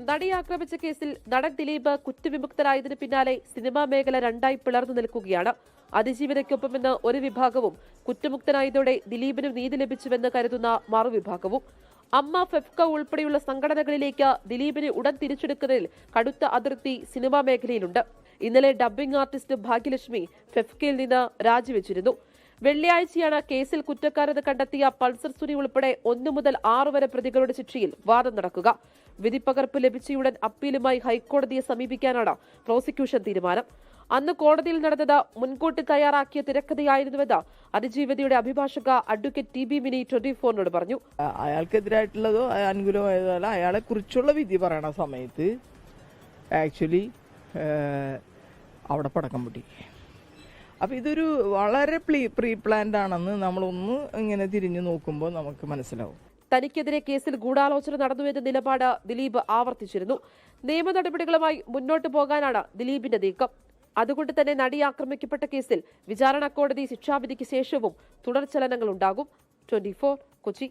നടിയെ ആക്രമിച്ച കേസിൽ നടൻ ദിലീപ് കുറ്റവിമുക്തരായതിനു പിന്നാലെ സിനിമാ മേഖല രണ്ടായി പിളർന്നു നിൽക്കുകയാണ്. അതിജീവിതയ്ക്കൊപ്പമെന്ന് ഒരു വിഭാഗവും കുറ്റമുക്തനായതോടെ ദിലീപിനും നീതി ലഭിച്ചുവെന്ന് കരുതുന്ന മറുവിഭാഗവും. അമ്മ, ഫെഫ്ക ഉൾപ്പെടെയുള്ള സംഘടനകളിലേക്ക് ദിലീപിനെ ഉടൻ തിരിച്ചെടുക്കുന്നതിൽ കടുത്ത അതൃപ്തി സിനിമാ മേഖലയിലുണ്ട്. ഇന്നലെ ഡബ്ബിംഗ് ആർട്ടിസ്റ്റ് ഭാഗ്യലക്ഷ്മി ഫെഫ്കയിൽ നിന്ന് രാജിവെച്ചിരുന്നു. വെള്ളിയാഴ്ചയാണ് കേസിൽ കുറ്റക്കാരെന്ന് കണ്ടെത്തിയ പൾസർ സുനി ഉൾപ്പെടെ 1 മുതൽ 6 വരെ പ്രതികളുടെ ശിക്ഷയിൽ വാദം നടക്കുക. വിധിപ്പകർപ്പ് ലഭിച്ചയുടൻ അപ്പീലുമായി ഹൈക്കോടതിയെ സമീപിക്കാനാണ് പ്രോസിക്യൂഷൻ തീരുമാനം. അന്ന് കോടതിയിൽ നടന്നത് മുൻകൂട്ടി തയ്യാറാക്കിയ തിരക്കഥയായിരുന്നുവെന്ന് അതിജീവിതയുടെ അഭിഭാഷക അഡ്വക്കേറ്റ് ടി ബി മിനി 24 പറഞ്ഞു. അയാൾക്കെതിരായിട്ടുള്ളതോ അനുകൂലമായതോ അല്ല, അയാളെ കുറിച്ചുള്ള വിധി പറയണ സമയത്ത് ആക്ച്വലി അവിടെ പടക്കം പൊട്ടി. അപ്പം ഇതൊരു വളരെ പ്രീ പ്ലാൻഡ് ആണെന്ന് നമ്മളൊന്ന് ഇങ്ങനെ തിരിഞ്ഞു നോക്കുമ്പോൾ നമുക്ക് മനസ്സിലാവും. തനിക്കെതിരെ കേസിൽ ഗൂഢാലോചന നടന്നുവെന്ന നിലപാട് ദിലീപ് ആവർത്തിച്ചിരുന്നു. നിയമ നടപടികളുമായി മുന്നോട്ടു പോകാനാണ് ദിലീപിന്റെ നീക്കം. അതുകൊണ്ട് തന്നെ നടി ആക്രമിക്കപ്പെട്ട കേസിൽ വിചാരണ കോടതി ശിക്ഷാവിധിക്ക് ശേഷവും തുടർചലനങ്ങളുണ്ടാകും. 24 കൊച്ചി.